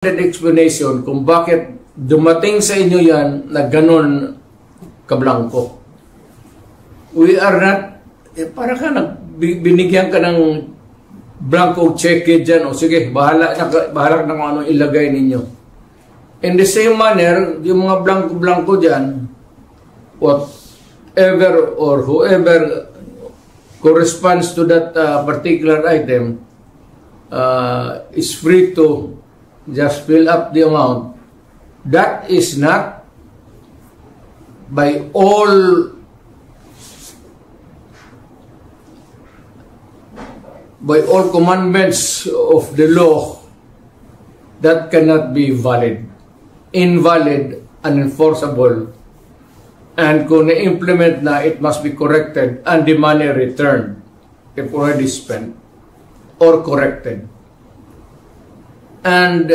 explanation kung bakit dumating sa inyo yan na ganun kablangko. We are not, para ka binigyan ka ng blanco cheque dyan, o sige, bahala na kung ano ilagay ninyo. In the same manner, yung mga blanco-blanco dyan, whatever or whoever corresponds to that particular item is free to just fill up the amount. That is not by all commandments of the law. That cannot be valid, invalid, unenforceable, and kung na-implement na, it must be corrected and the money returned if already spent or corrected. And